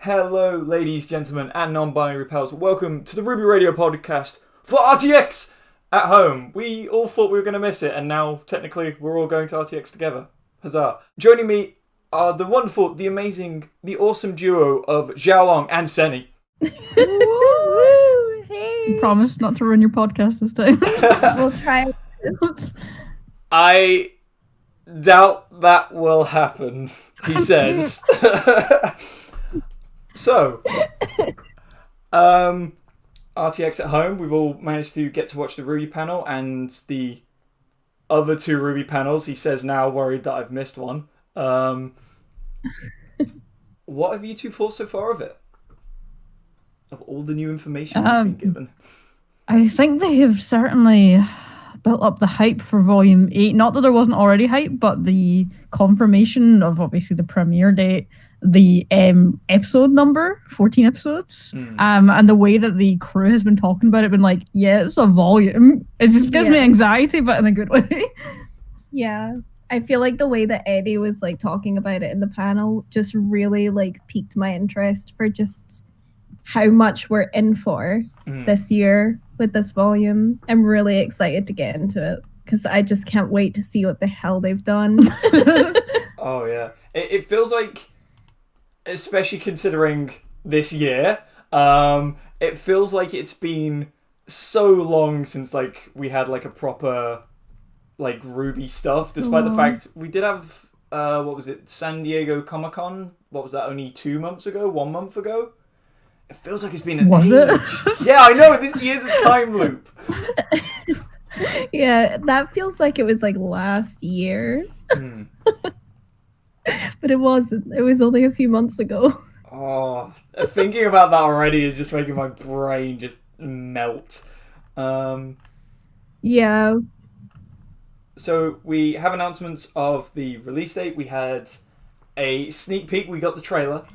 Hello, ladies, gentlemen, and non-binary pals. Welcome to the RWBY Radio Podcast for RTX at home. We all thought we were going to miss it, and now, technically, we're all going to RTX together. Huzzah. Joining me are the wonderful, the amazing, the awesome duo of Xiao Long and Ceni. Woo! Hey! Promise not to ruin your podcast this time. We'll try. I doubt that will happen, he says. So, RTX at home, we've all managed to get to watch the RWBY panel and the other two RWBY panels. He says now, worried that I've missed one. What have you two thought so far of it? Of all the new information we've been given? I think they have certainly built up the hype for Volume 8. Not that there wasn't already hype, but the confirmation of obviously the premiere date, the episode number, 14 episodes, and the way that the crew has been talking about it, been like, yeah, it's a volume. It just gives me anxiety, but in a good way. Yeah. I feel like the way that Eddie was like talking about it in the panel just really like piqued my interest for just how much we're in for this year with this volume. I'm really excited to get into it because I just can't wait to see what the hell they've done. Oh yeah, it feels like, especially considering this year, it feels like it's been so long since like we had like a proper like RWBY stuff, despite the fact we did have what was it, San Diego Comic-Con? What was that, only 2 months ago, 1 month ago? It feels like it's been an age. It? Yeah, I know, this year's a time loop. Yeah, that feels like it was like last year. But it wasn't. It was only a few months ago. Oh, thinking about that already is just making my brain just melt. Yeah. So we have announcements of the release date. We had a sneak peek. We got the trailer.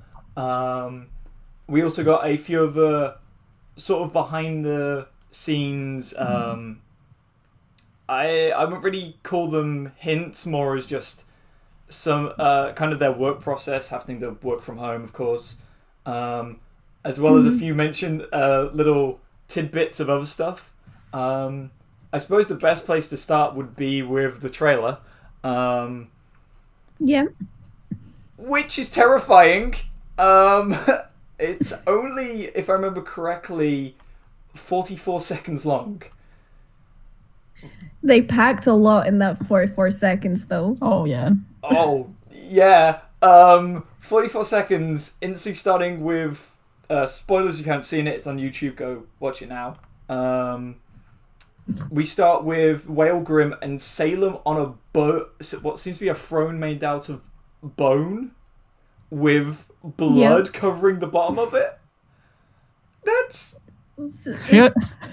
We also got a few of the sort of behind the scenes. I wouldn't really call them hints, more as just some kind of their work process, having to work from home, of course, as well as a few mentioned little tidbits of other stuff. I suppose the best place to start would be with the trailer. Yeah. Which is terrifying. It's only, if I remember correctly, 44 seconds long. They packed a lot in that 44 seconds, though. Oh, yeah. Oh, yeah. 44 seconds, instantly starting with spoilers if you haven't seen it. It's on YouTube. Go watch it now. We start with Whale Grimm and Salem on a boat, what seems to be a throne made out of bone with blood covering the bottom of it. That's...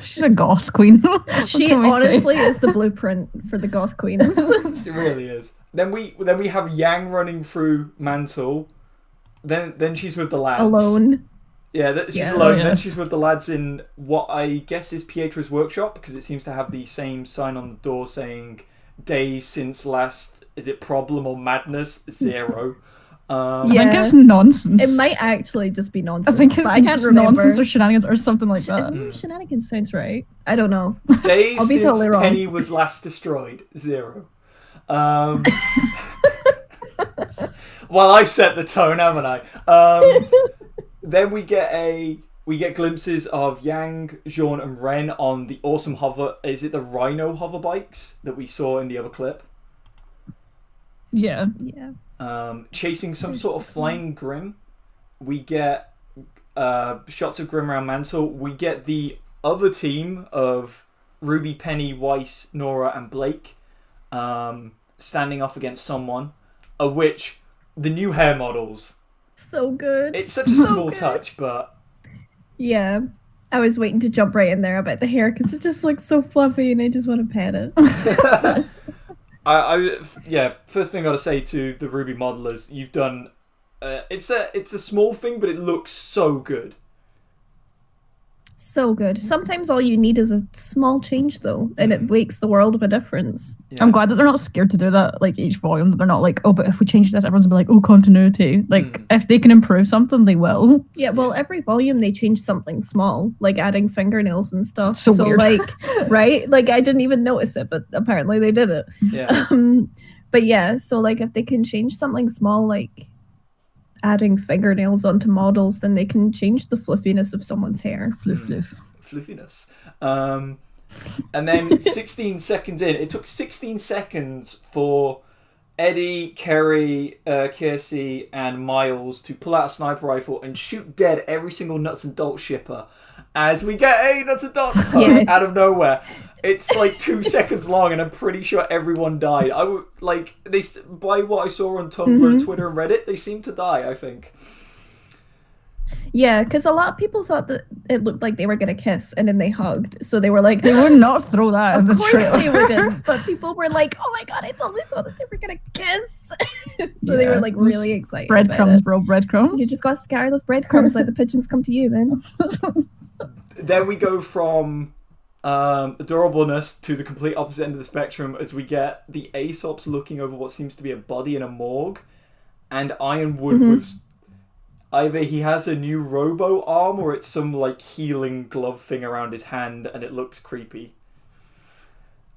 She's a goth queen. She honestly is the blueprint for the goth queens. It really is. Then we have Yang running through Mantle. Then she's with the lads. Alone. Yeah, she's alone. Yes. Then she's with the lads in what I guess is Pietro's workshop, because it seems to have the same sign on the door saying days since last, is it problem or madness? 0. I think it's nonsense. It might actually just be nonsense. I think it's I can't remember. nonsense or shenanigans or something like that. Shenanigans sounds right. I don't know. Days I'll be since totally wrong. Penny was last destroyed. 0. Well, I've set the tone, haven't I? Then we get glimpses of Yang, Jean, and Ren on the awesome hover. Is it the Rhino hover bikes that we saw in the other clip? Yeah. Chasing some sort of flying Grimm. We get shots of Grimm around Mantle. We get the other team of Ruby, Penny, Weiss, Nora, and Blake standing off against someone, of which the new hair models. So good. It's such a small touch, but... Yeah. I was waiting to jump right in there about the hair because it just looks so fluffy and I just want to pet it. First thing I gotta say to the RWBY modelers, you've done... it's a small thing, but it looks so good. So good. Sometimes all you need is a small change, though, and it makes the world of a difference. Yeah. I'm glad that they're not scared to do that, like each volume. That they're not like, oh, but if we change this, everyone's gonna be like, oh, continuity. Like, if they can improve something, they will. Yeah, well, every volume they change something small, like adding fingernails and stuff. So weird. like, right? Like, I didn't even notice it, but apparently they did it. Yeah. But yeah, so like if they can change something small, like adding fingernails onto models, then they can change the fluffiness of someone's hair. Fluffiness. And then 16 seconds in, it took 16 seconds for Eddie, Kerry, Kiersey, and Miles to pull out a sniper rifle and shoot dead every single Nuts and Bolts shipper as we get a Nuts and Bolts out of nowhere. It's like 2 seconds long, and I'm pretty sure everyone died. I would like this by what I saw on Tumblr, Twitter, and Reddit. They seem to die, I think. Yeah, because a lot of people thought that it looked like they were gonna kiss, and then they hugged. So they were like, they would not throw that in the trailer. Of course they wouldn't. But people were like, oh my god, I totally thought that they were gonna kiss. So they were like really excited. Breadcrumbs, bro, breadcrumbs. You just gotta scatter those breadcrumbs like the pigeons come to you, man. Then we go from adorableness to the complete opposite end of the spectrum as we get the Aesops looking over what seems to be a body in a morgue, and Ironwood with either he has a new robo arm or it's some like healing glove thing around his hand, and it looks creepy.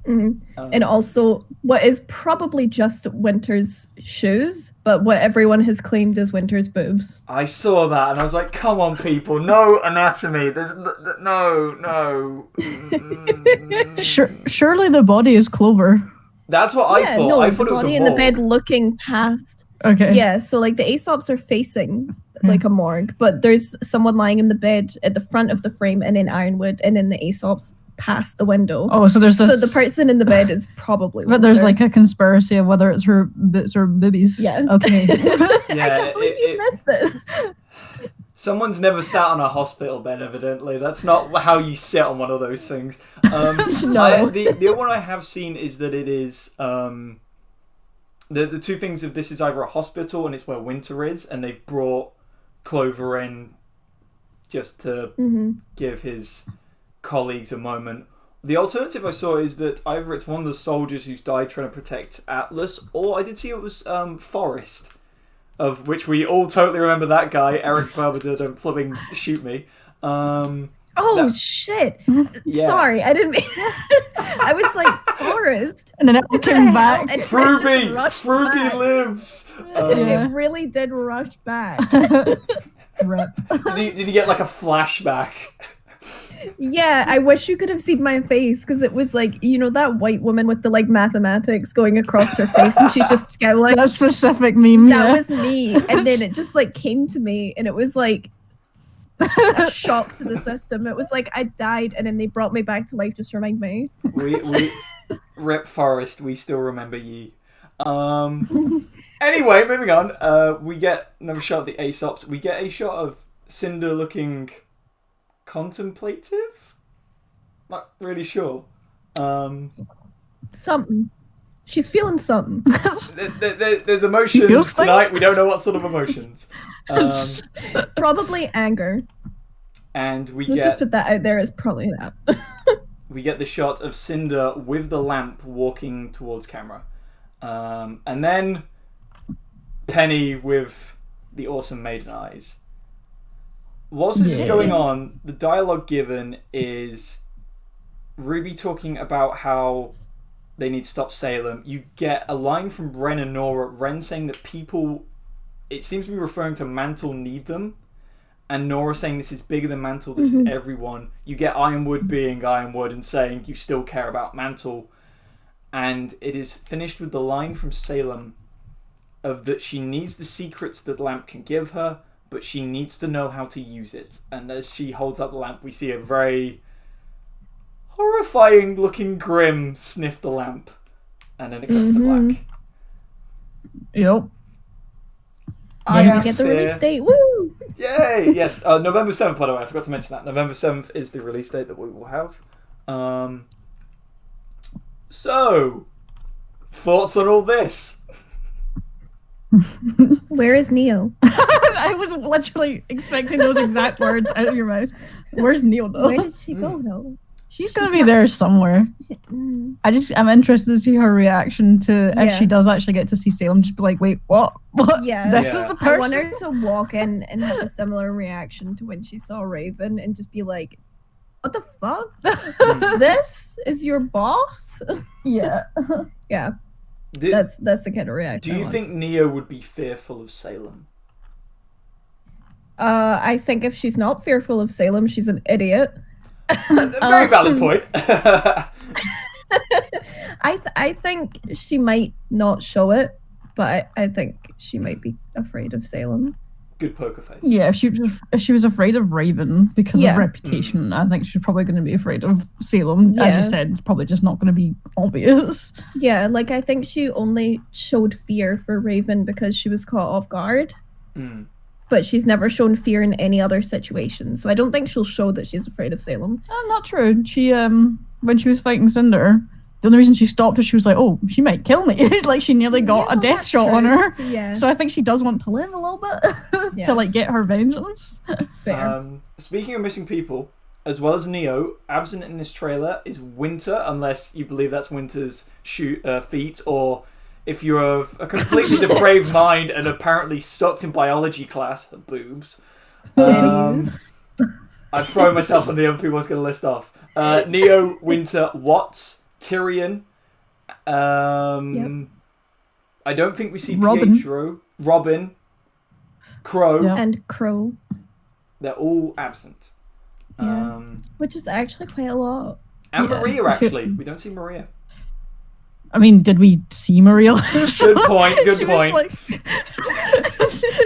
And also what is probably just Winter's shoes, but what everyone has claimed is Winter's boobs. I saw that and I was like, come on people, no anatomy, there's no. Surely the body is Clover. That's what I thought. I thought it was a body in the bed looking past. Okay. Yeah, so like the Aesops are facing like a morgue, but there's someone lying in the bed at the front of the frame, and then Ironwood, and then the Aesops past the window. Oh, so there's this... So the person in the bed is probably But there's like a conspiracy of whether it's her bits or boobies. Yeah. Okay. Yeah, I can't believe you missed this. Someone's never sat on a hospital bed, evidently. That's not how you sit on one of those things. No. The other one I have seen is that it is... the two things of this is either a hospital and it's where Winter is, and they've brought Clover in just to give his colleagues a moment. The alternative I saw is that either it's one of the soldiers who's died trying to protect Atlas, or I did see it was Forrest, of which we all totally remember that guy. Eric Berber did flipping shoot me. Shit. Yeah. Sorry, I didn't mean I was like, Forrest. And then it came back. Fruby lives. It really did rush back. Rip. Did you get like a flashback? Yeah, I wish you could have seen my face, because it was like, you know, that white woman with the like mathematics going across her face and she's just scowling. That specific meme. That was me. And then it just like came to me, and it was like a shock to the system. It was like I died, and then they brought me back to life just to remind me. We Rip Forest, we still remember ye. Anyway, moving on. We get another shot of the Aesops. We get a shot of Cinder looking contemplative? Not really sure. Something. She's feeling something. There's emotions tonight. We don't know what sort of emotions. Probably anger. And Let's just put that out there as probably that. We get the shot of Cinder with the lamp walking towards camera. And then Penny with the awesome maiden eyes. Whilst this is going on, the dialogue given is Ruby talking about how they need to stop Salem. You get a line from Ren and Nora. Ren saying that people, it seems to be referring to Mantle, need them. And Nora saying this is bigger than Mantle, this is everyone. You get Ironwood being Ironwood and saying you still care about Mantle. And it is finished with the line from Salem of that she needs the secrets that the lamp can give her, but she needs to know how to use it. And as she holds up the lamp, we see a very horrifying looking Grimm sniff the lamp. And then it cuts to black. Yep. I get the release date. Woo! Yay! Yes, November 7th, by the way. I forgot to mention that. November 7th is the release date that we will have. So, thoughts on all this? Where is Neo? I was literally expecting those exact words out of your mouth. Where's Neo though? Where did she go though? She's gonna be there somewhere. I'm interested to see her reaction to if she does actually get to see Salem. Just be like, wait, what? What? Yeah. This is the person. I want her to walk in and have a similar reaction to when she saw Raven and just be like, what the fuck? This is your boss? Yeah. Yeah. That's the kind of reaction. Do you think Neo would be fearful of Salem? I think if she's not fearful of Salem, she's an idiot. Very valid point. I think she might not show it, but I think she might be afraid of Salem. Good poker face. Yeah, if she was afraid of Raven because of reputation, I think she's probably going to be afraid of Salem. As you said, it's probably just not going to be obvious. Yeah, like I think she only showed fear for Raven because she was caught off guard. But she's never shown fear in any other situation. So I don't think she'll show that she's afraid of Salem. Not true. She when she was fighting Cinder, the only reason she stopped is she was like, oh, she might kill me. Like she nearly got a death shot on her. Yeah. So I think she does want to live a little bit to like get her vengeance. Fair. Speaking of missing people, as well as Neo, absent in this trailer is Winter, unless you believe that's Winter's feet, or if you're of a completely depraved mind and apparently sucked in biology class, boobs. I've thrown myself on the other people I was going to list off. Neo, Winter, Watts, Tyrion. I don't think we see Robin. Pietro. Robin. Crow. Yeah. And Crow. They're all absent. Yeah. Which is actually quite a lot. And Maria, actually. We don't see Maria. I mean, did we see Maria? Good point. Good point. Like,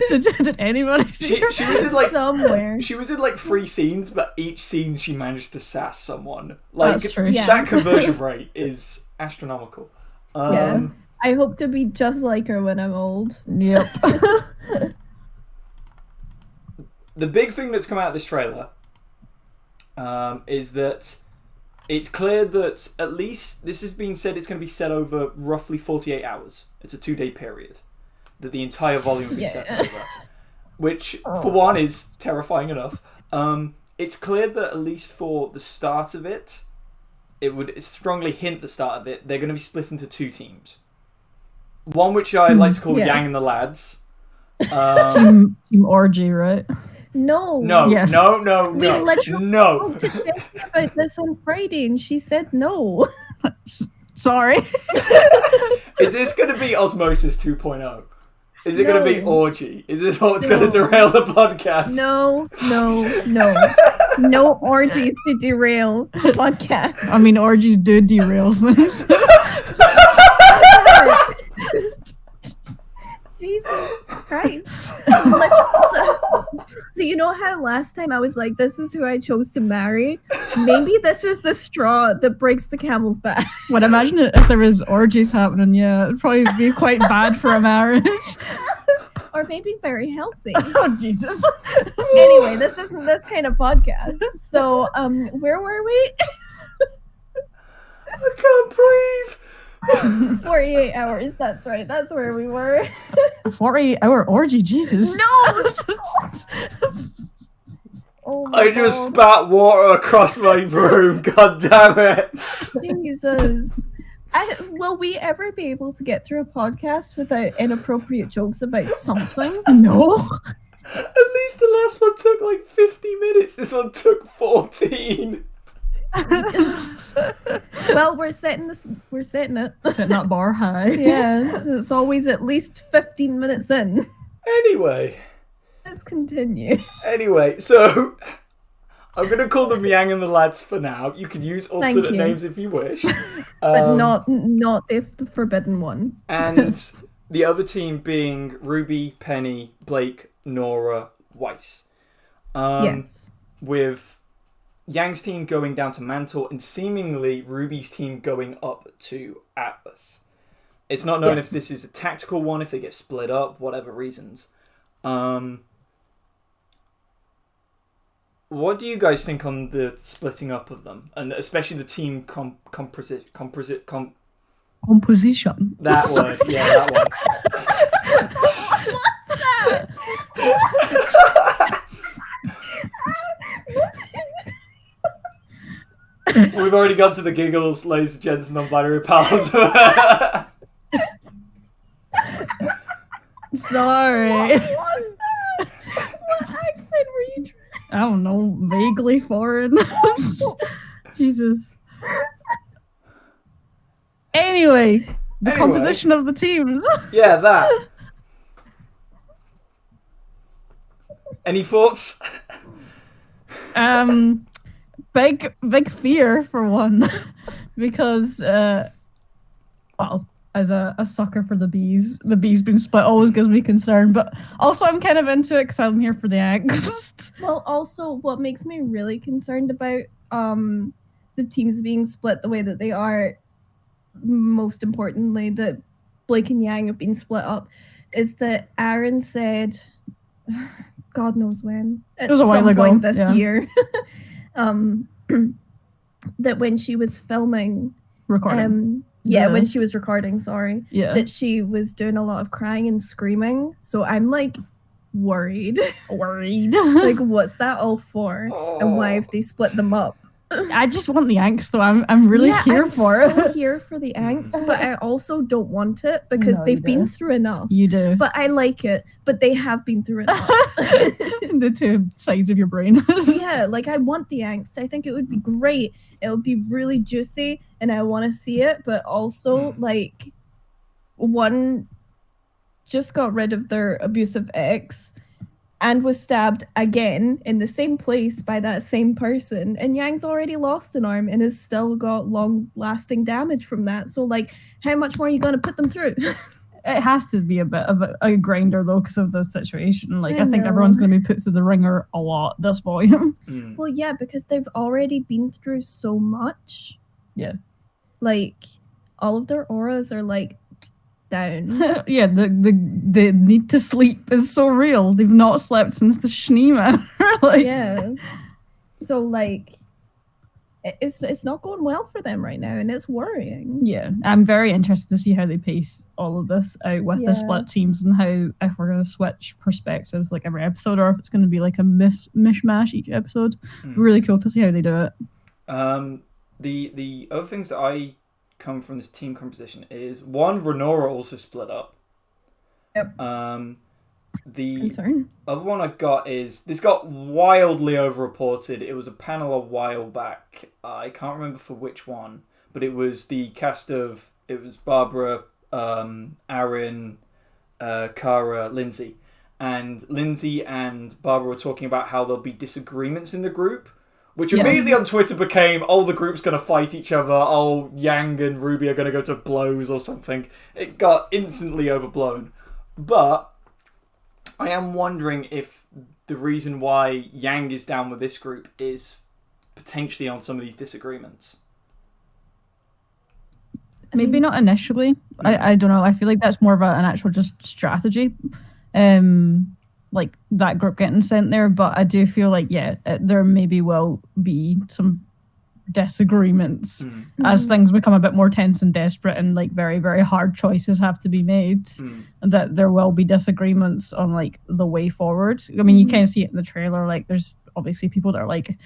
did anybody see her? She was in like somewhere. She was in like 3 scenes, but each scene she managed to sass someone. Like That's true. that conversion rate is astronomical. Yeah. I hope to be just like her when I'm old. Yep. The big thing that's come out of this trailer is that it's clear that at least this has been said it's going to be set over roughly 48 hours. It's a 2-day period that the entire volume will be set over. Which, for one, is terrifying enough. It's clear that at least for the start of it, it would strongly hint the start of it, they're going to be split into 2 teams. One which I like to call Yang and the Lads. Team Orgy, right? No. No, Yes. no. We literally No. talked to Jessie about this on Friday and she said no. Sorry. Is this going to be Osmosis 2.0? Is it going to be No. Orgy? Is this what's going to derail the podcast? No. No orgies to derail the podcast. I mean, orgies do derail things. Jesus Christ. So you know how last time I was like, this is who I chose to marry? Maybe this is the straw that breaks the camel's back. Would imagine if there was orgies happening, it'd probably be quite bad for a marriage. Or maybe very healthy. Oh, Jesus. Anyway, this isn't this kind of podcast. So, where were we? I can't breathe. 48 hours, that's right. That's where we were. A 48-hour orgy, Jesus. No! Oh my I just God. spat water across my room. God damn it. Jesus. Will we ever be able to get through a podcast without inappropriate jokes about something? No. At least the last one took like 50 minutes. This one took 14. Well, we're setting it. Setting that bar high. Yeah, it's always at least 15 minutes in. Anyway, Let's continue. so I'm going to call them Yang and the Lads for now. You can use alternate you. names if you wish. But not the forbidden one. And the other team being Ruby, Penny, Blake, Nora, Weiss. Yes. With Yang's team going down to Mantle and seemingly Ruby's team going up to Atlas. It's not known if this is a tactical one, if they get split up, whatever reasons. What do you guys think on the splitting up of them? And especially the team composition. Composition. That word, yeah, that one. We've already gone to the giggles, ladies and gents, non-binary pals. Sorry. What was that? What accent were you trying? I don't know, vaguely foreign. Jesus. Anyway, the composition of the teams. Yeah, that. Any thoughts? Big fear for one, because well, as a sucker for the bees being split always gives me concern. But also, I'm kind of into it because I'm here for the angst. Well, also, what makes me really concerned about the teams being split the way that they are, most importantly, that Blake and Yang have been split up, is that Aaron said, God knows when, at was a while some ago, point this yeah. year, that when she was filming, Recording. when she was recording, that she was doing a lot of crying and screaming. So I'm like worried. Like, what's that all for? And why have they split them up? I just want the angst, though. I'm really here for I'm it. here for the angst, but I also don't want it because No, they've you been do. through enough. You do. But I like it. But they have been through enough. The two sides of your brain. Yeah, like I want the angst. I think it would be great. It would be really juicy and I want to see it. But also, like, one just got rid of their abusive ex and was stabbed again in the same place by that same person. And Yang's already lost an arm and has still got long-lasting damage from that. So, like, how much more are you going to put them through? It has to be a bit of a grinder, though, because of the situation. Like, I think know. everyone's going to be put through the ringer a lot this volume. Well, yeah, because they've already been through so much. Yeah. Like, all of their auras are, like, down. Yeah, the need to sleep is so real. They've not slept since the Schneeman. Like, Yeah. So, like, it's not going well for them right now, and it's worrying. yeah, I'm very interested to see how they pace all of this out with the Yeah. split teams and how, if we're going to switch perspectives like every episode, or if it's going to be like a mishmash each episode. Really cool to see how they do it. The other things that I come from this team composition is, one, Renora also split up. Yep. The Concern. other one I've got is, this got wildly overreported. It was a panel a while back. I can't remember for which one, but it was the cast of, it was Barbara, Aaron, Cara, Lindsay. And Lindsay and Barbara were talking about how there'll be disagreements in the group, which immediately on Twitter became, the group's going to fight each other, Yang and Ruby are going to go to blows or something. It got instantly overblown. But I am wondering if the reason why Yang is down with this group is potentially on some of these disagreements. Maybe not initially. I don't know. I feel like that's more of an actual just strategy. Like that group getting sent there. But I do feel like, there maybe will be some disagreements as things become a bit more tense and desperate and like very, very hard choices have to be made. That there will be disagreements on like the way forward. I mean, you kind of see it in the trailer. Like there's obviously people that are like,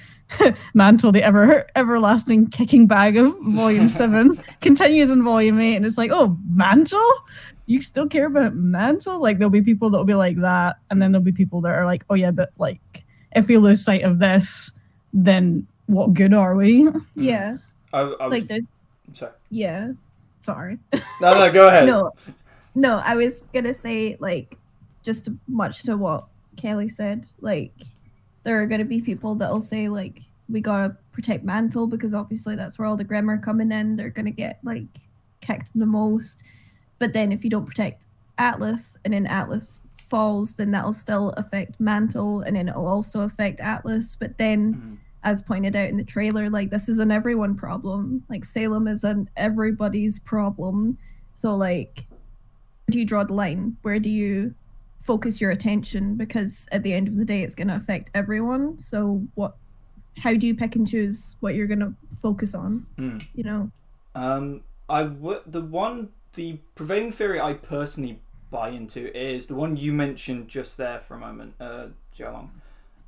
Mantle, the everlasting kicking bag of Volume 7 continues in Volume 8, and it's like, oh, Mantle? You still care about Mantle? Like there'll be people that will be like that, and then there'll be people that are like, oh yeah, but like if we lose sight of this, then what good are we? Yeah. I was, Like, the. sorry. Yeah. Sorry. No, go ahead. No, I was gonna say, like, just much to what Kelly said, like, there are gonna be people that'll say, like, we gotta protect Mantle because obviously that's where all the Grimm are coming in. They're gonna get, like, kicked the most. But then if you don't protect Atlas and then Atlas falls, then that'll still affect Mantle and then it'll also affect Atlas. But then, as pointed out in the trailer, like, this is an everyone problem. Like, Salem is an everybody's problem. So, like, where do you draw the line? Where do you focus your attention? Because at the end of the day, it's going to affect everyone. So how do you pick and choose what you're going to focus on? You know? The prevailing theory I personally buy into is the one you mentioned just there for a moment, Xiao Long,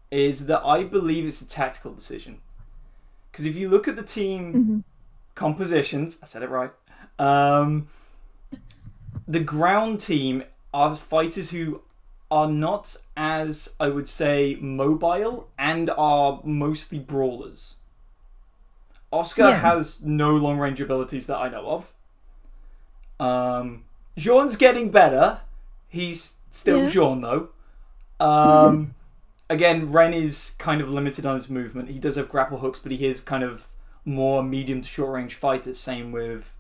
is that I believe it's a tactical decision. Because if you look at the team compositions, I said it right, the ground team are fighters who are not as, I would say, mobile and are mostly brawlers. Oscar has no long-range abilities that I know of. Jean's getting better. He's still Jean, though. Again, Ren is kind of limited on his movement. He does have grapple hooks, but he is kind of more medium to short-range fighter. Same with...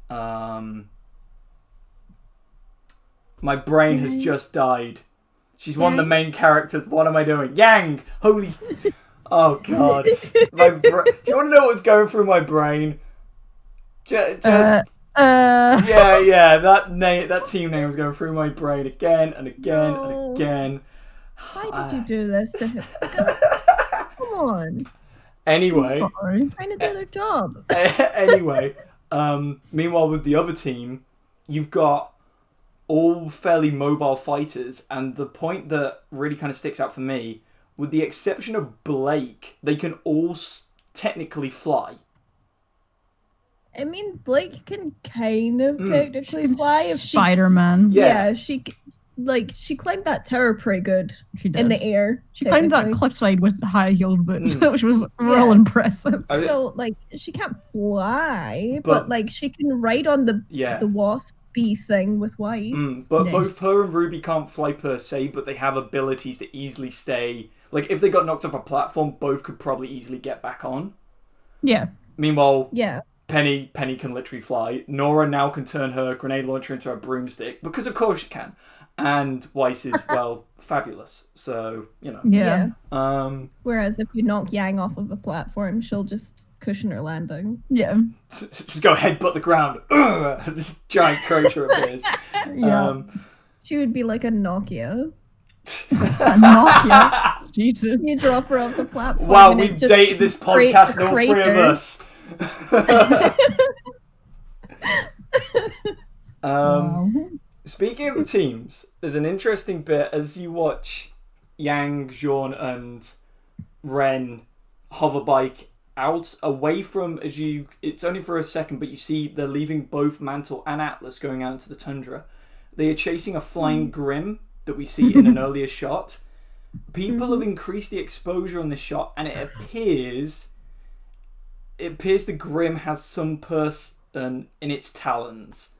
my brain has just died. She's one of the main characters. What am I doing? Yang! Holy... Oh, God. Do you want to know what was going through my brain? That team name was going through my brain again and again and again. Why did you do this to him? Come on. Anyway. Sorry. Trying to do their job. Anyway. Meanwhile, with the other team, you've got all fairly mobile fighters, and the point that really kind of sticks out for me, with the exception of Blake, they can all technically fly. I mean, Blake can kind of technically fly. If Spider-Man. Yeah, she climbed that tower pretty good in the air. She climbed that cliffside with high-heeled boots, which was real impressive. So, she can't fly, but she can ride on the wasp-y thing with White. But both her and Ruby can't fly per se, but they have abilities to easily stay... if they got knocked off a platform, both could probably easily get back on. Yeah. Meanwhile... Penny can literally fly. Nora now can turn her grenade launcher into a broomstick, because of course she can. And Weiss is, fabulous. So, Yeah. Whereas if you knock Yang off of a platform, she'll just cushion her landing. Yeah. Just go headbutt the ground. This giant crater appears. She would be like a Nokia. A Nokia? Jesus. You drop her off the platform. Wow, we've dated this podcast, all three of us. Speaking of the teams, there's an interesting bit as you watch Yang, Jean, and Ren hoverbike out away from it's only for a second, but you see they're leaving both Mantle and Atlas going out into the tundra. They are chasing a flying Grimm that we see in an earlier shot. People have increased the exposure on this shot, and it appears the Grimm has some person in its talons.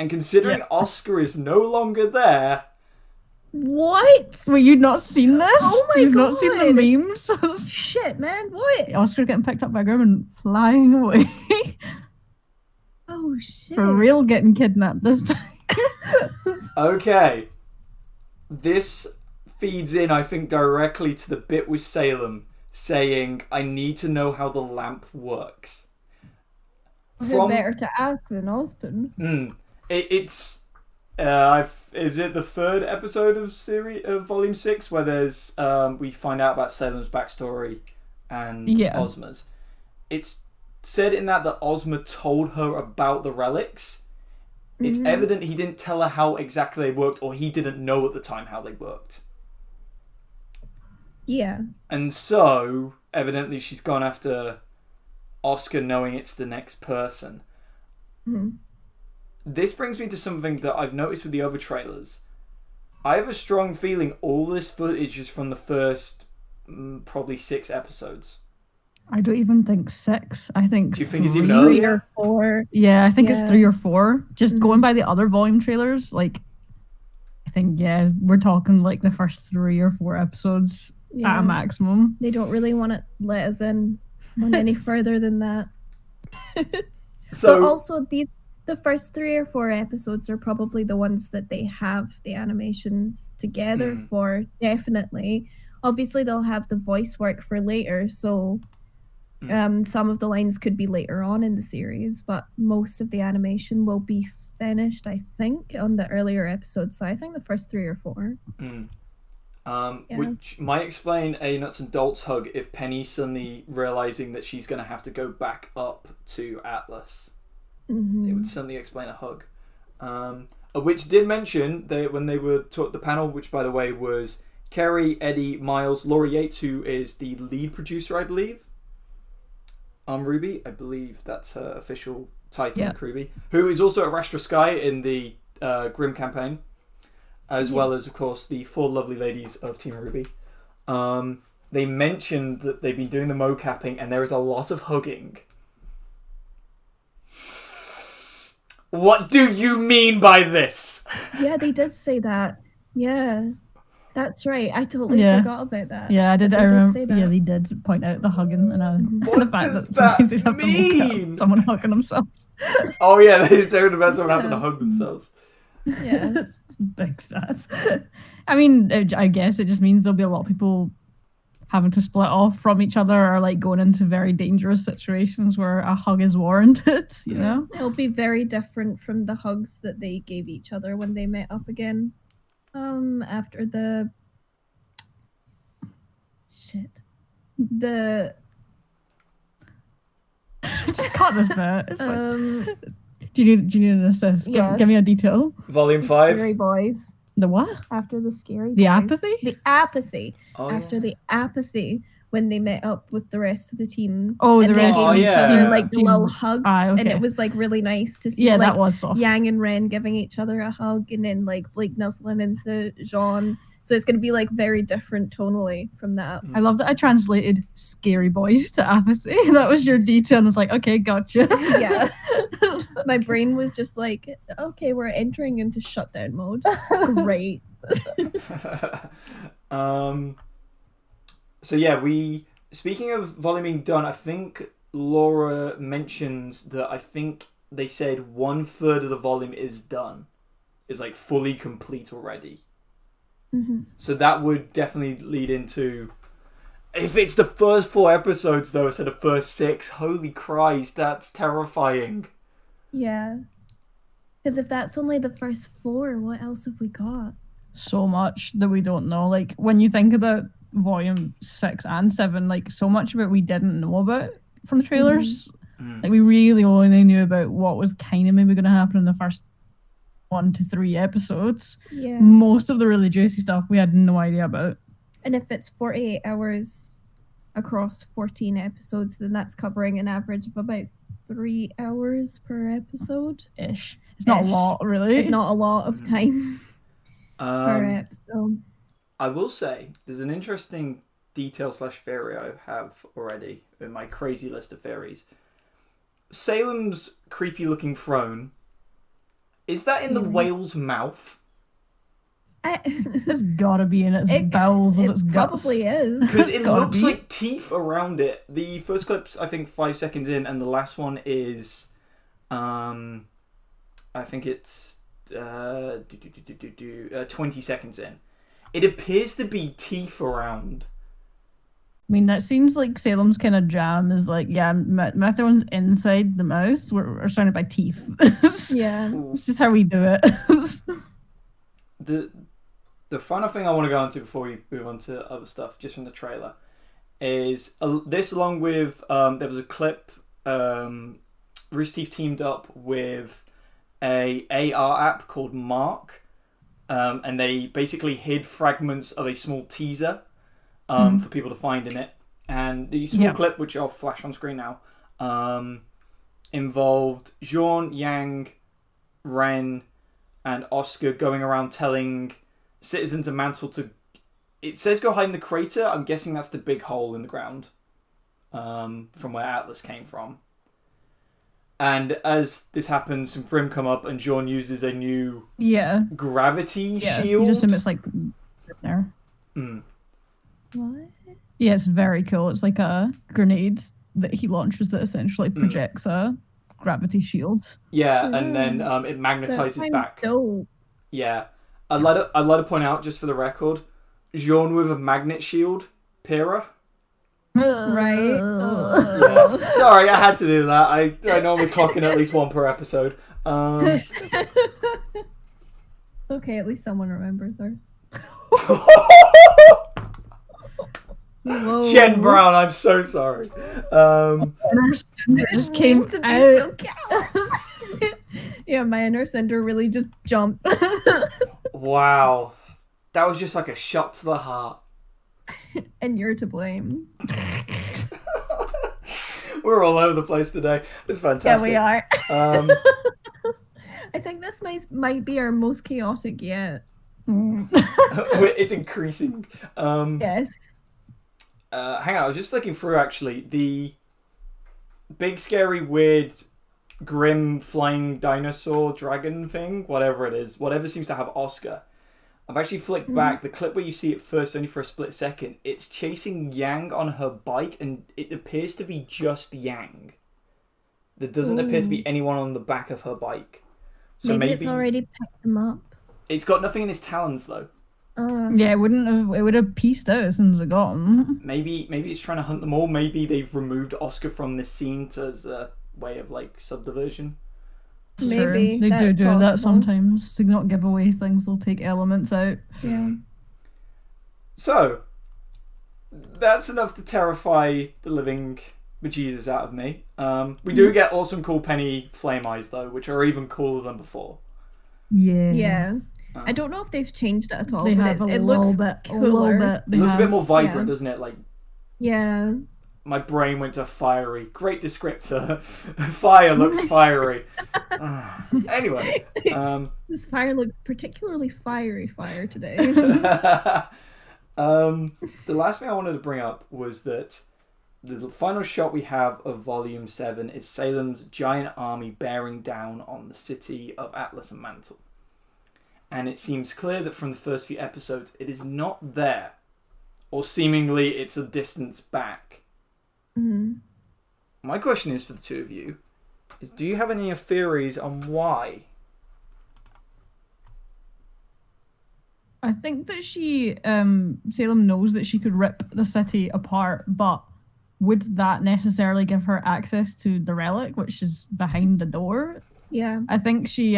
And considering Oscar is no longer there... What? Wait, you've not seen this? Oh my God. You've not seen the memes? Shit, man, what? Oscar getting picked up by Grimm and flying away. Oh, shit. For real getting kidnapped this time. Okay. This feeds in, I think, directly to the bit with Salem saying, I need to know how the lamp works. Who better to ask than Osborne? It's is it the third episode of Volume 6 where there's we find out about Salem's backstory and Ozma's. It's said in that Ozma told her about the relics. It's evident he didn't tell her how exactly they worked, or he didn't know at the time how they worked. Yeah. And so, evidently she's gone after Oscar knowing it's the next person. This brings me to something that I've noticed with the other trailers. I have a strong feeling all this footage is from the first probably 6 episods. I don't even think 6. I think Do you think it's even earlier? 3 or 4. Yeah, I think it's 3 or 4. Just going by the other volume trailers, I think, we're talking the first 3 or 4 episodes at a maximum. They don't really want to let us in on any further than that. But also, the first 3 or 4 episodes are probably the ones that they have the animations together for, definitely. Obviously, they'll have the voice work for later, so some of the lines could be later on in the series, but most of the animation will be finished, I think, on the earlier episodes. So I think the first 3 or 4. Which might explain a nuts and bolts hug if Penny suddenly realizing that she's going to have to go back up to Atlas. It would certainly explain a hug. which did mention when they were taught the panel, which by the way was Kerry, Eddie, Miles, Laura Yates, who is the lead producer, I believe, on RWBY. I believe that's her official title on RWBY, who is also at Rastra Sky in the Grimm campaign, as well as, of course, the 4 lovely ladies of Team RWBY. They mentioned that they've been doing the mocapping, and there is a lot of hugging. What do you mean by this? Yeah, they did say that. Yeah, that's right. I totally forgot about that. Yeah, I did. I remember. That. Yeah, they did point out the hugging and what the fact does that sometimes they'd have mean? to look at someone hugging themselves. Oh yeah, they said about someone having to hug themselves. Yeah, big stats. I mean, I guess it just means there'll be a lot of people having to split off from each other or like going into very dangerous situations where a hug is warranted, you know? It'll be very different from the hugs that they gave each other when they met up again. After the just cut this bit. It's do you need an assist? Yes. Give me a detail. Volume 5. Scary boys. The what? After the scary The boys. apathy? The apathy. Oh, After the apathy, when they met up with the rest of the team. Oh, and the they rest gave of each the other team. like the little hugs. Okay. And it was like really nice to see Yeah, like that was soft. Yang and Ren giving each other a hug, and then like Blake nuzzling into Jean. So it's going to be like very different tonally from that. I love that I translated scary boys to apathy. That was your detail. And I was like, okay, gotcha. Yeah. My brain was just like, okay, we're entering into shutdown mode. Great. So yeah, speaking of volume being done, I think Laura mentions that I think they said 1/3 of the volume is done, is like fully complete already. Mm-hmm. So that would definitely lead into, if it's the first 4 episodes though instead of first 6, holy Christ, that's terrifying. Yeah. Because if that's only the first 4, what else have we got? So much that we don't know. Like when you think about volume 6 and 7, like so much of it we didn't know about from the trailers. Mm. Like we really only knew about what was kind of maybe going to happen in the first 1 to 3 episodes. Yeah. Most of the really juicy stuff we had no idea about. And if it's 48 hours across 14 episodes, then that's covering an average of about 3 hours per episode. Ish. It's not a lot, really. It's not a lot of time per episode. I will say, there's an interesting detail / theory I have already in my crazy list of theories. Salem's creepy looking throne, is that in the whale's mouth? It's gotta be in its bowels of its guts. Probably is. Because it looks like teeth around it. The first clip's, I think, 5 seconds in, and the last one is, I think it's 20 seconds in. It appears to be teeth around. I mean, that seems like Salem's kind of jam is like, yeah, Methron's inside the mouth. We're surrounded by teeth. Yeah. It's just how we do it. The final thing I want to go into before we move on to other stuff, just from the trailer, is this along with, there was a clip, Rooster Teeth teamed up with a AR app called Mark, and they basically hid fragments of a small teaser for people to find in it. And the small clip, which I'll flash on screen now, involved Jean, Yang, Ren, and Oscar going around telling citizens of Mantle to... It says go hide in the crater. I'm guessing that's the big hole in the ground from where Atlas came from. And as this happens, some Grimm come up and Jean uses a new gravity shield. You just assume it's like there. What? Yeah, it's very cool. It's like a grenade that he launches that essentially projects a gravity shield. Yeah, and then it magnetizes back. Dope. Yeah. I'd like to point out, just for the record, Jean with a magnet shield, Pyrrha. Right. Yeah. Sorry, I had to do that. I normally clock in at least 1 per episode. It's okay, at least someone remembers her. Whoa. Jen Brown, I'm so sorry. It just came to be out. so Yeah, my inner center really just jumped. Wow. That was just like a shot to the heart. And you're to blame. We're all over the place today. It's fantastic. Yeah, we are. Um, I think this might be our most chaotic yet. it's increasing. Yes. Hang on, I was just flicking through actually. The big, scary, weird, Grimm flying dinosaur dragon thing, whatever it is, whatever seems to have Oscar. I've actually flicked back. The clip where you see it first, only for a split second, it's chasing Yang on her bike, and it appears to be just Yang. There doesn't appear to be anyone on the back of her bike. So maybe it's already picked them up. It's got nothing in its talons, though. Yeah, it would have pieced out as soon as it got them. Maybe it's trying to hunt them all. Maybe they've removed Oscar from this scene as a way of, like, subdivision. Maybe they do possible. that sometimes to not give away things. They'll take elements out. Yeah. So that's enough to terrify the living bejesus out of me. We do get awesome, cool Penny flame eyes though, which are even cooler than before. Yeah. Yeah. I don't know if they've changed it at all. They but have it looks cooler. It looks a bit more vibrant, doesn't it? Like, yeah. my brain went to fiery. Great descriptor. Fire looks fiery. Anyway. This fire looks particularly fiery fire today. The last thing I wanted to bring up was that the final shot we have of Volume 7 is Salem's giant army bearing down on the city of Atlas and Mantle. And it seems clear that from the first few episodes, it is not there. Or seemingly it's a distance back. Mm-hmm. My question is for the two of you, is do you have any theories on why? I think that Salem knows that she could rip the city apart, but would that necessarily give her access to the relic, which is behind the door? Yeah. I think she's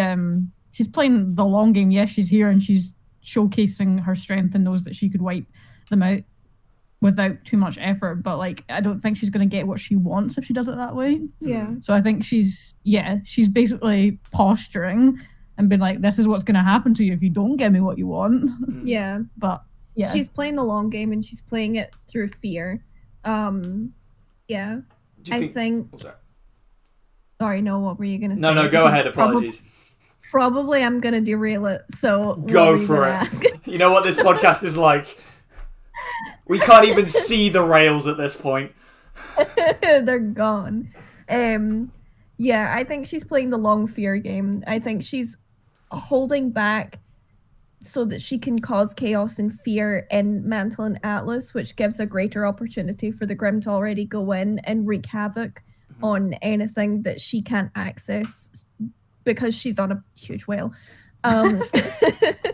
playing the long game. Yes, she's here and she's showcasing her strength and knows that she could wipe them out without too much effort, but like I don't think she's going to get what she wants if she does it that way. Yeah. So I think she's basically posturing and being like, this is what's going to happen to you if you don't give me what you want. Yeah. But yeah. She's playing the long game and she's playing it through fear. Yeah. I think Oh, sorry. Sorry, no, what were you going to say? No, go ahead. Apologies. Probably I'm going to derail it, so... Go for it. You know what this podcast is like. We can't even see the rails at this point. They're gone. Yeah, I think she's playing the long fear game. I think she's holding back so that she can cause chaos and fear in Mantle and Atlas, which gives a greater opportunity for the Grimm to already go in and wreak havoc on anything that she can't access because she's on a huge whale.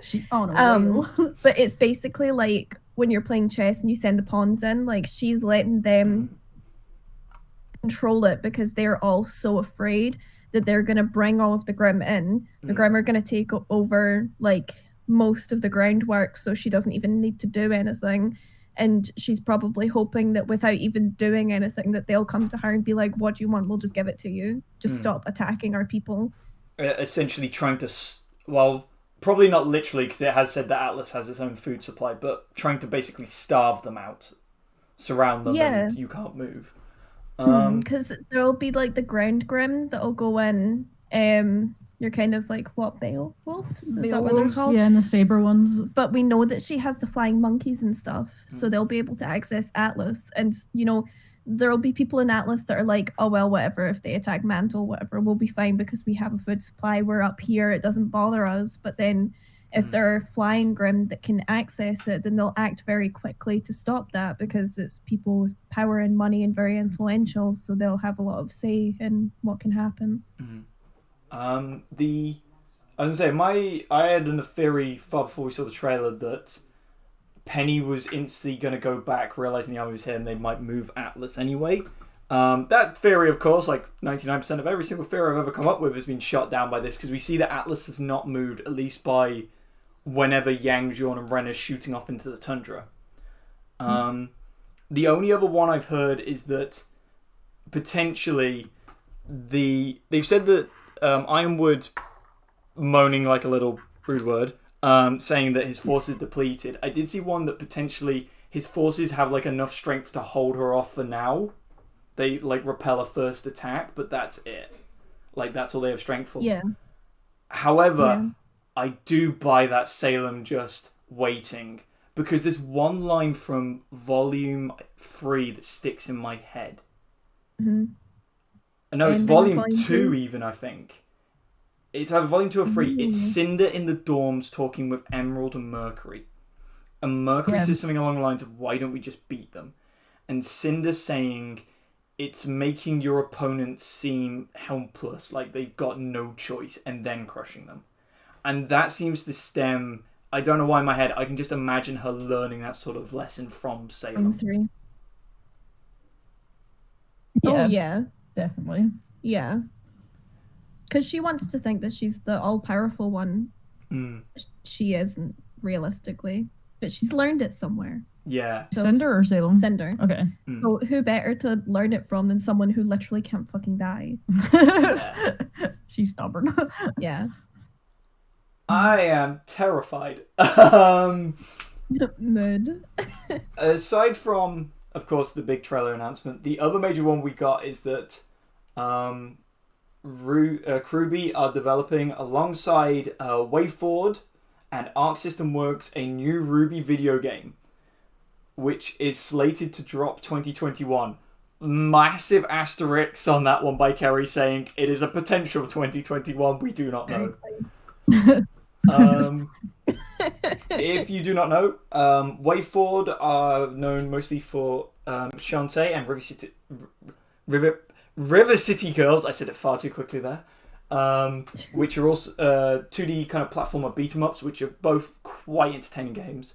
She's on a whale. But it's basically like when you're playing chess and you send the pawns in, like she's letting them control it because they're all so afraid that they're going to bring all of the Grimm in. The Grimm are going to take over like most of the groundwork, so she doesn't even need to do anything. And she's probably hoping that without even doing anything that they'll come to her and be like, what do you want? We'll just give it to you. Just stop attacking our people. Essentially trying to... Well, probably not literally, because it has said that Atlas has its own food supply, but trying to basically starve them out. Surround them and you can't move. Because there'll be like the ground Grimm that'll go in. You're kind of like, what, Beowulfs? Is that what they're called? Yeah, and the saber ones. But we know that she has the flying monkeys and stuff, so they'll be able to access Atlas. And, you know, there'll be people in Atlas that are like, oh, well, whatever, if they attack Mantle, whatever, we'll be fine because we have a food supply, we're up here, it doesn't bother us. But then if there are flying Grimm that can access it, then they'll act very quickly to stop that because it's people with power and money and very influential, so they'll have a lot of say in what can happen. I was gonna say, I had a theory far before we saw the trailer that Penny was instantly going to go back, realizing the army was here, and they might move Atlas anyway. That theory, of course, like 99% of every single theory I've ever come up with has been shot down by this, because we see that Atlas has not moved, at least by whenever Yang, Zhorn, and Ren are shooting off into the tundra. The only other one I've heard is that potentially they've said that Ironwood moaning like a little rude word, saying that his force is depleted. I did see one that potentially his forces have like enough strength to hold her off for now. They like repel a first attack, but that's it. Like that's all they have strength for. Yeah. However, I do buy that Salem just waiting, because there's one line from Volume 3 that sticks in my head. Mm-hmm. No, it's Volume 2 even, I think. It's either Volume 2 or 3. Ooh. It's Cinder in the dorms talking with Emerald and Mercury. And Mercury says something along the lines of, why don't we just beat them? And Cinder saying, it's making your opponents seem helpless, like they've got no choice, and then crushing them. And that seems to stem... I don't know why in my head, I can just imagine her learning that sort of lesson from Salem. 3. Yeah, Oh, yeah. definitely. Yeah. Because she wants to think that she's the all-powerful one. She isn't, realistically. But she's learned it somewhere. Yeah. So, Cinder or Salem? Cinder. Okay. So who better to learn it from than someone who literally can't fucking die? She's stubborn. Yeah. I am terrified. Mood. Aside from, of course, the big trailer announcement, the other major one we got is that RWBY are developing alongside WayForward and Arc System Works a new RWBY video game, which is slated to drop 2021. Massive asterisks on that one by Kerry saying it is a potential 2021. We do not know. If you do not know, WayForward are known mostly for Shantae and River City Girls. I said it far too quickly there. Which are also 2D kind of platformer beat 'em ups, which are both quite entertaining games.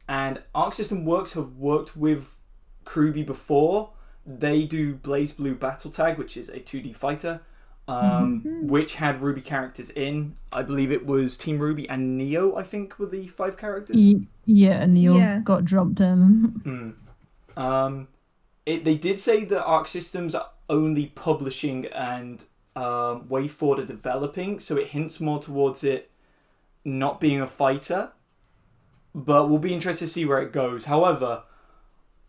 And Arc System Works have worked with RWBY before. They do Blaze Blue Battle Tag, which is a 2D fighter, which had RWBY characters in. I believe it was Team RWBY and Neo, I think, were the 5 characters. Neo got dropped in. They did say that Arc Systems are only publishing and WayForward are developing, so it hints more towards it not being a fighter. But we'll be interested to see where it goes. However,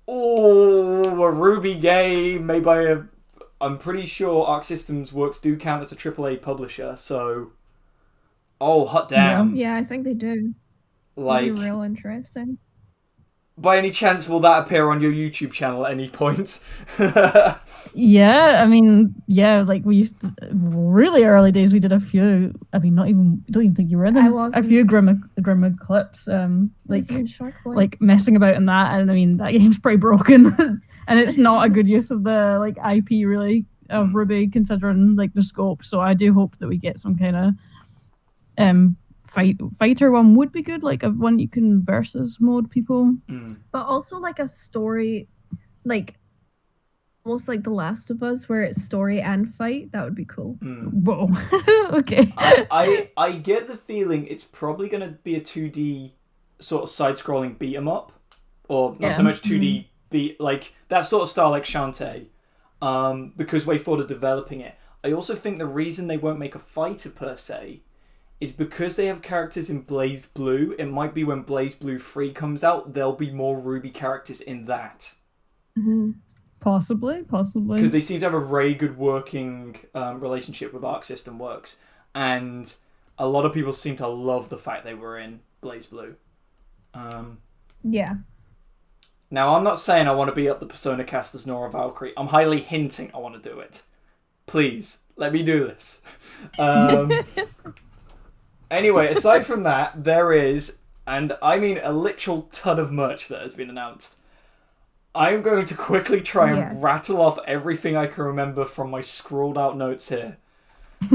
a RWBY game made by I'm pretty sure Arc Systems Works do count as a AAA publisher, so... hot damn. Yeah, I think they do. Like, it'd be real interesting. By any chance, will that appear on your YouTube channel at any point? Yeah, I mean, like we used to, really early days, we did a few, I mean, don't even think you were in them. A few Grimm clips, like messing about in that, and I mean, that game's pretty broken, and it's not a good use of the, like, IP, really, of RWBY, considering, like, the scope, so I do hope that we get some kind of, fighter one would be good, like a one you can versus mode people, but also like a story, like almost like The Last of Us, where it's story and fight. That would be cool. Whoa. Okay. I get the feeling it's probably going to be a 2D sort of side-scrolling beat 'em up, or not so much 2D beat, like that sort of style, like Shantae, because WayForward are developing it. I also think the reason they won't make a fighter per se is because they have characters in Blaze Blue. It might be when Blaze Blue 3 comes out, there'll be more RWBY characters in that. Possibly. Because they seem to have a very good working relationship with Arc System Works. And a lot of people seem to love the fact they were in Blaze Blue. Yeah. Now, I'm not saying I want to be up the Persona cast as Nora Valkyrie. I'm highly hinting I want to do it. Please, let me do this. Anyway, aside from that, there is, and I mean a literal ton of merch that has been announced. I'm going to quickly try and rattle off everything I can remember from my scrolled out notes here.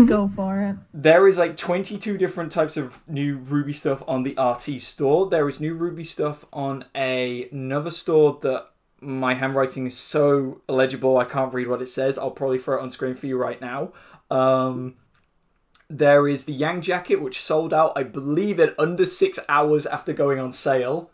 Go for it. There is like 22 different types of new RWBY stuff on the RT store. There is new RWBY stuff on another store that my handwriting is so illegible I can't read what it says. I'll probably throw it on screen for you right now. There is the Yang jacket, which sold out, I believe, in under 6 hours after going on sale.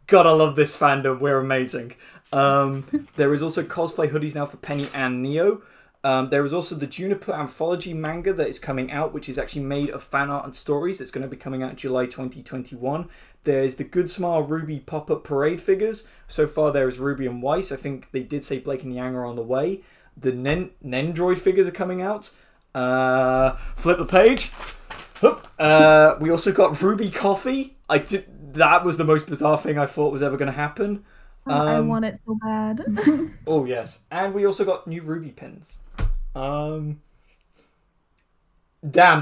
Gotta love this fandom. We're amazing. There is also cosplay hoodies now for Penny and Neo. There is also the Juniper Anthology manga that is coming out, which is actually made of fan art and stories. That's going to be coming out in July 2021. There's the Good Smile RWBY pop-up parade figures. So far there is RWBY and Weiss. I think they did say Blake and Yang are on the way. The Nendroid figures are coming out. Flip the page. We also got RWBY Coffee. That was the most bizarre thing I thought was ever going to happen. I want it so bad. Oh, yes. And we also got new RWBY pins. Damn,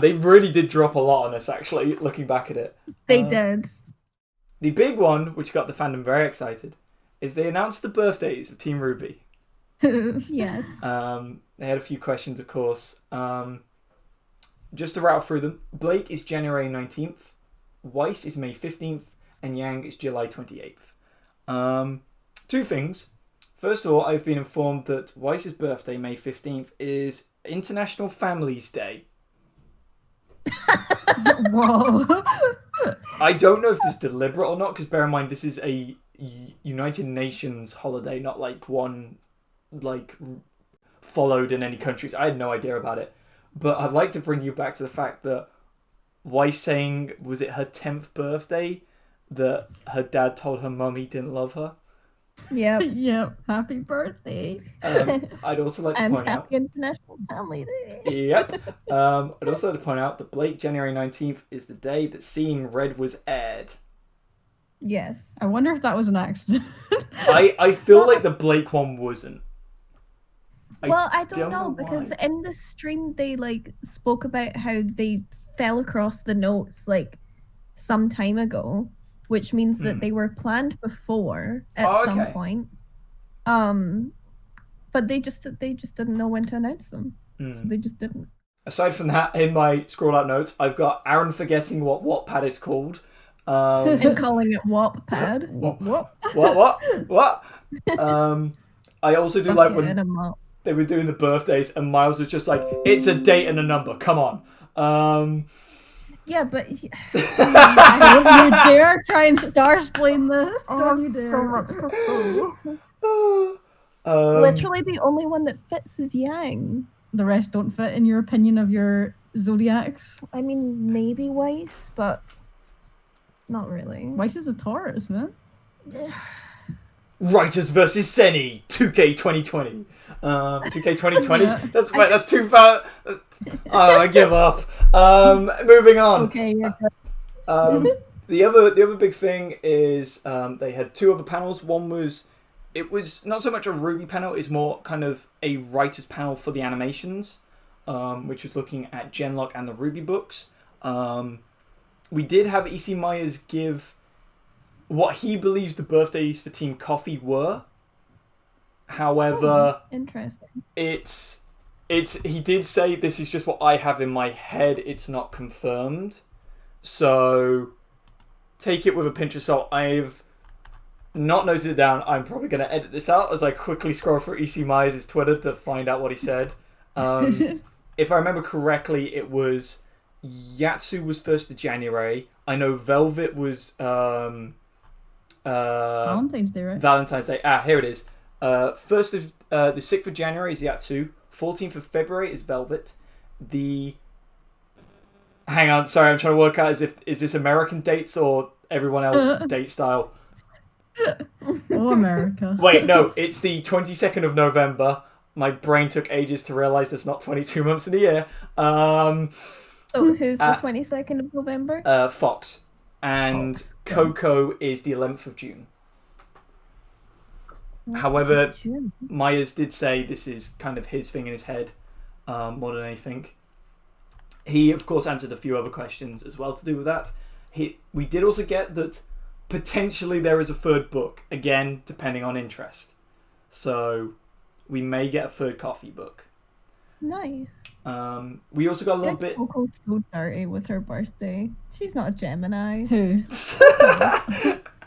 they really did drop a lot on us, actually, looking back at it. They did. The big one, which got the fandom very excited, is they announced the birthdays of Team RWBY. Yes. They had a few questions, of course. Just to rattle through them, Blake is January 19th, Weiss is May 15th, and Yang is July 28th. Two things. First of all, I've been informed that Weiss's birthday, May 15th, is International Families Day. Whoa. I don't know if this is deliberate or not, because bear in mind, this is a United Nations holiday, not like one followed in any countries. I had no idea about it. But I'd like to bring you back to the fact that Weiss saying, was it her 10th birthday, that her dad told her mum he didn't love her? Yep. Yep. Happy birthday. I'd also like to And point out... happy International Family Day. Yep. I'd also like to point out that Blake, January 19th, is the day that Seeing Red was aired. Yes. I wonder if that was an accident. I feel like the Blake one wasn't. I don't know because why. in the stream they spoke about how they fell across the notes some time ago, which means that they were planned before at some point. But they just didn't know when to announce them, so they just didn't. Aside from that, in my scroll out notes, I've got Aaron forgetting what Wattpad is called. And calling it Wattpad. What? I also do like when they were doing the birthdays and Miles was just like, it's a date and a number, come on. Yeah, but... Don't you dare try and star-splain this. Don't you dare. So much to say. Literally the only one that fits is Yang. The rest don't fit, in your opinion, of your zodiacs? I mean, maybe Weiss, but not really. Weiss is a Taurus, man. Writers versus Ceni, 2K 2020. 2K 2020? Yeah. That's too far. I give up. Moving on. Okay, yeah. The other big thing is they had two other panels. One was, it was not so much a RWBY panel, it's more kind of a writer's panel for the animations, which was looking at Genlock and the RWBY books. We did have EC Myers give what he believes the birthdays for Team Coffee were. However, interesting. It's he did say this is just what I have in my head, it's not confirmed. So take it with a pinch of salt. I've not noted it down. I'm probably going to edit this out as I quickly scroll through EC Myers' Twitter to find out what he said. If I remember correctly, it was Yatsu was 1st of January. I know Velvet was Valentine's Day, right? Valentine's Day. Here it is. The 6th of January is Yatsu. 14th of February is Velvet. Hang on, sorry, I'm trying to work out is this American dates or everyone else date style? Oh, America. Wait, no, it's the 22nd of November. My brain took ages to realise there's not 22 months in a year. So who's the 22nd of November? Fox. And Coco is the 11th of June. However, Myers did say this is kind of his thing in his head more than anything. He, of course, answered a few other questions as well to do with that. We did also get that potentially there is a third book, again, depending on interest. So we may get a third Coffee book. Nice. We also got a little bit... Coco's so dirty with her birthday. She's not a Gemini. Who?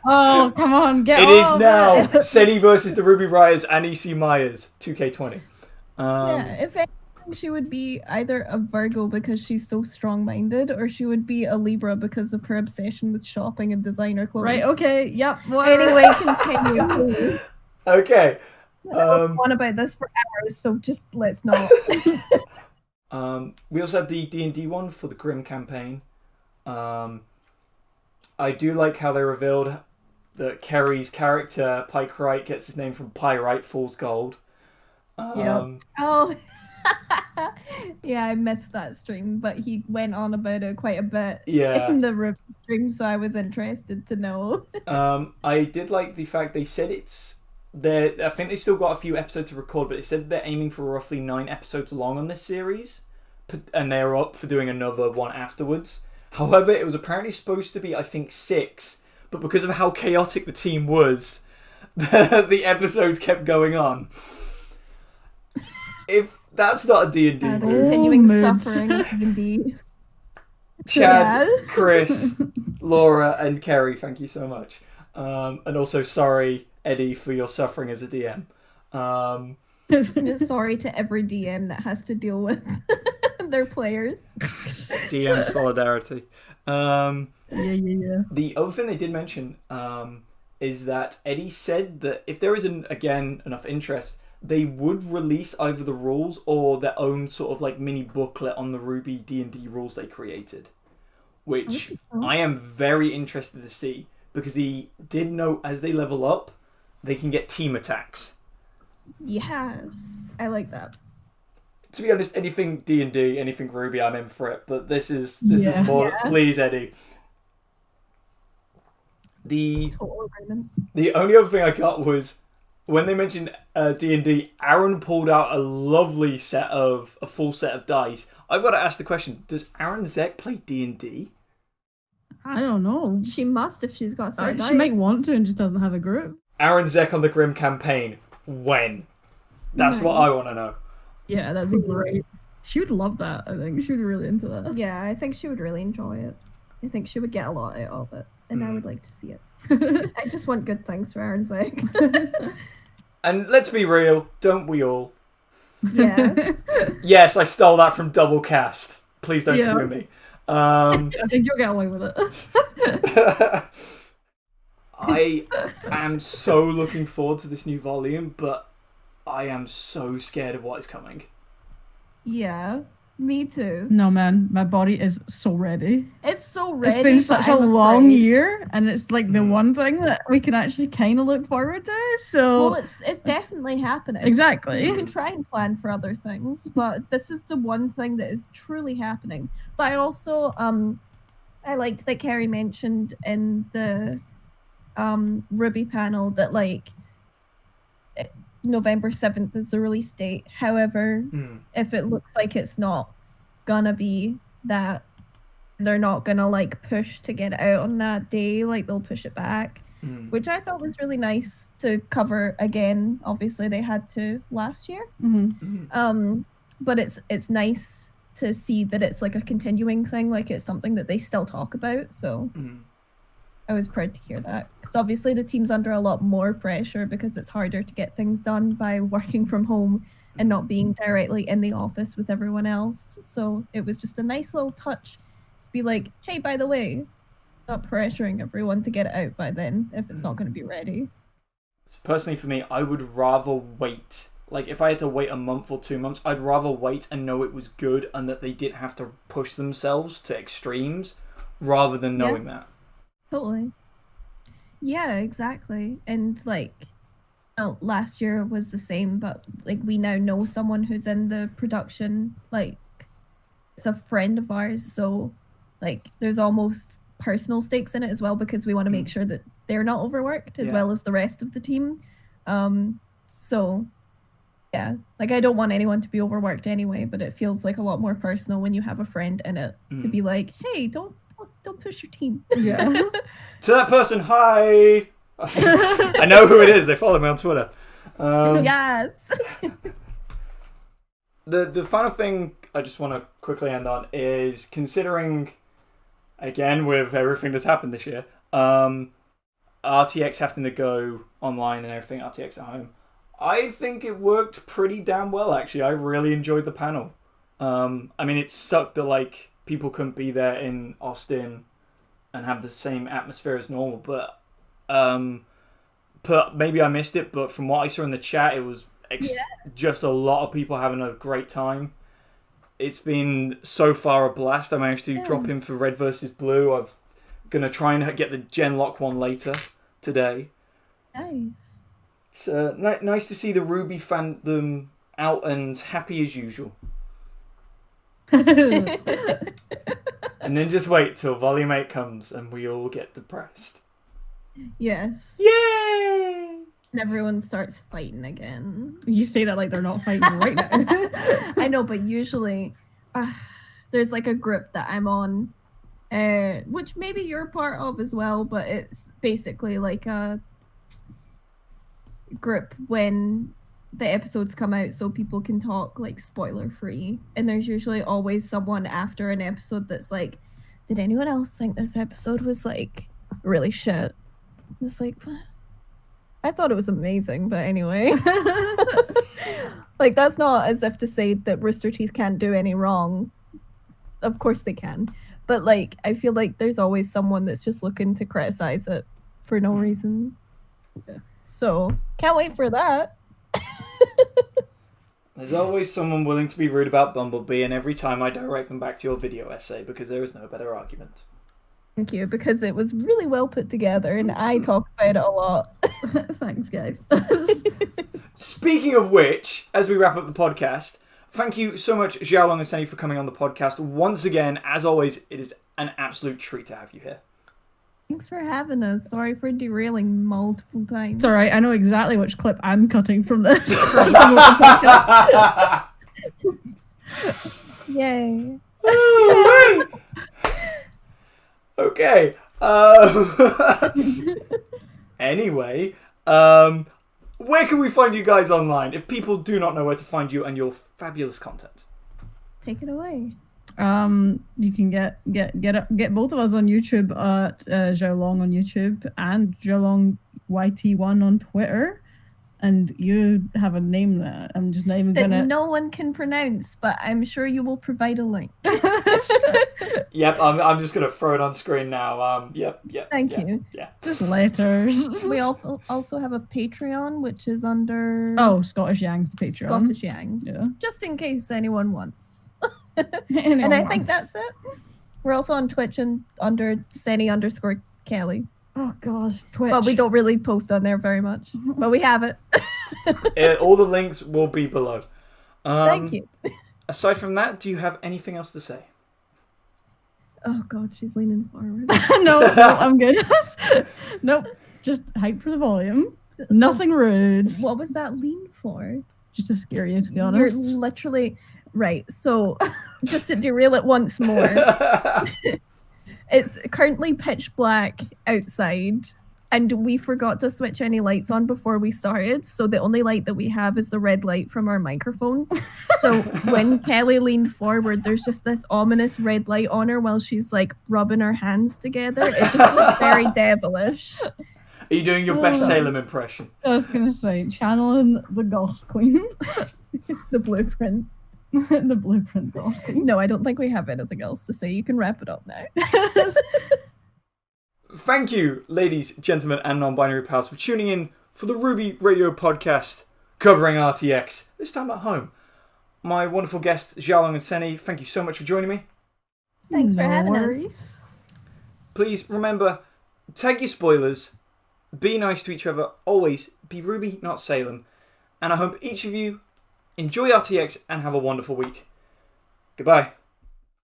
Oh, come on, get It off is now Ceni versus the RWBY Writers and EC Myers, 2K20. Yeah, if anything, she would be either a Virgo because she's so strong-minded, or she would be a Libra because of her obsession with shopping and designer clothes. Right, okay, yep. Whatever. Anyway, continue. Okay. I go on about this for hours, so just let's not. We also had the D&D one for the Grimm campaign. I do like how they revealed that Kerry's character, Pike Wright, gets his name from Pyrite, Fool's Gold. Oh, yeah, I missed that stream, but he went on about it quite a bit in the RWBY stream, so I was interested to know. I did like the fact they said I think they've still got a few episodes to record, but they said they're aiming for roughly 9 episodes long on this series, and they're up for doing another one afterwards. However, it was apparently supposed to be, I think, 6, but because of how chaotic the team was, the episodes kept going on. If that's not a D&D the group. continuing suffering of D&D. Chad, Chris, Laura, and Kerry, thank you so much. And also, sorry, Eddie, for your suffering as a DM. Sorry to every DM that has to deal with their players. DM solidarity. Yeah. The other thing they did mention is that Eddie said that if there isn't, again, enough interest, they would release either the rules or their own sort of like mini booklet on the RWBY D&D rules they created, which I am very interested to see, because he did note as they level up, they can get team attacks. Yes, I like that. To be honest, anything D&D, anything RWBY, I'm in for it, but this is more. Yeah. Please, Eddie. Total agreement. The only other thing I got was when they mentioned D&D, Aaron pulled out a full set of dice. I've got to ask the question: does Aaron Zek play D&D? I don't know. She must if she's got a set of dice. She might want to and just doesn't have a group. Aaron Zek on the Grimm campaign. When? That's what I want to know. Yeah, that'd be great. She would love that, I think. She would be really into that. Yeah, I think she would really enjoy it. I think she would get a lot out of it, and I would like to see it. I just want good things for Aaron's sake. And let's be real, don't we all? Yeah. Yes, I stole that from Doublecast. Please don't sue me. I think you'll get away with it. I am so looking forward to this new volume, but I am so scared of what is coming. Yeah, me too. No, man, my body is so ready. It's so ready. It's been such a long year, and it's like the one thing that we can actually kind of look forward to. So, well, it's definitely happening. Exactly. You can try and plan for other things, but this is the one thing that is truly happening. But I also, I liked that Kerry mentioned in the RWBY panel that like November 7th is the release date. However, if it looks like it's not gonna be that, they're not gonna like push to get out on that day, like they'll push it back, which I thought was really nice to cover again. Obviously they had to last year. But it's nice to see that it's like a continuing thing, like it's something that they still talk about, so I was proud to hear that, because obviously the team's under a lot more pressure because it's harder to get things done by working from home and not being directly in the office with everyone else. So it was just a nice little touch to be like, hey, by the way, not pressuring everyone to get it out by then if it's not going to be ready. Personally, for me, I would rather wait. Like, if I had to wait a month or 2 months, I'd rather wait and know it was good and that they didn't have to push themselves to extremes rather than knowing that. Totally. Yeah, exactly. And like, last year was the same, but like we now know someone who's in the production, like it's a friend of ours, so like there's almost personal stakes in it as well, because we want to make sure that they're not overworked as well as the rest of the team. So yeah, like I don't want anyone to be overworked anyway, but it feels like a lot more personal when you have a friend in it to be like, hey, don't push your team. Yeah. To that person, hi. I know who it is. They follow me on Twitter. Yes. The final thing I just want to quickly end on is, considering, again, with everything that's happened this year, RTX having to go online and everything, RTX at home, I think it worked pretty damn well, actually. I really enjoyed the panel. I mean, it sucked that, like, people couldn't be there in Austin and have the same atmosphere as normal, but maybe I missed it, but from what I saw in the chat, it was just a lot of people having a great time. It's been so far a blast. I managed to drop in for Red versus Blue. I'm going to try and get the Genlock one later today. Nice. It's nice to see the RWBY fandom out and happy as usual. And then just wait till Volume 8 comes and we all get depressed. Yes. Yay! And everyone starts fighting again. You say that like they're not fighting right now. I know, but usually there's like a group that I'm on, which maybe you're part of as well, but it's basically like a group when the episodes come out so people can talk like spoiler free. And there's usually always someone after an episode that's like, did anyone else think this episode was like really shit? It's like, I thought it was amazing, but anyway. Like, that's not as if to say that Rooster Teeth can't do any wrong. Of course they can. But, like, I feel like there's always someone that's just looking to criticize it for no reason. So, can't wait for that. There's always someone willing to be rude about Bumblebee, and every time I direct them back to your video essay, because there is no better argument. Thank you, because it was really well put together, and I talk about it a lot. Thanks, guys. Speaking of which, as we wrap up the podcast, thank you so much, Xiao Long and Ceni, for coming on the podcast. Once again, as always, it is an absolute treat to have you here. Thanks for having us. Sorry for derailing multiple times. It's alright, I know exactly which clip I'm cutting from this. Yay. Okay. Anyway, where can we find you guys online if people do not know where to find you and your fabulous content? Take it away. You can get both of us on YouTube at Xiao Long on YouTube and Xiao Long YT1 on Twitter. And you have a name that I'm just not even that gonna. No one can pronounce, but I'm sure you will provide a link. Yep, I'm just gonna throw it on screen now. Yep. Thank you. Yeah. Just letters. We also have a Patreon, which is under Scottish Yang's the Patreon. Scottish Yang. Yeah. Just in case anyone wants. Anyone and I wants. think that's it. We're also on Twitch and under Ceni_Kelly. Oh gosh, Twitch. But we don't really post on there very much. But we have it. All the links will be below. Thank you. Aside from that, do you have anything else to say? Oh god, she's leaning forward. no, I'm good. Nope, just hype for the volume. Nothing rude. What was that lean for? Just to scare you, to be honest. You're literally right. So, just to derail it once more. It's currently pitch black outside, and we forgot to switch any lights on before we started, so the only light that we have is the red light from our microphone. So when Kelly leaned forward, there's just this ominous red light on her while she's like rubbing her hands together. It just looked very devilish. Are you doing your best Salem impression? I was gonna say, channeling the Goth Queen. The blueprint. The blueprint Goth Queen. No, I don't think we have anything else to say. You can wrap it up now. Thank you, ladies, gentlemen, and non-binary pals, for tuning in for the RWBY Radio Podcast covering RTX, this time at home. My wonderful guests, Xiao Long and Ceni, thank you so much for joining me. Thanks for having worries. us. Please remember, tag your spoilers, be nice to each other, always be RWBY, not Salem, and I hope each of you enjoy RTX and have a wonderful week. Goodbye.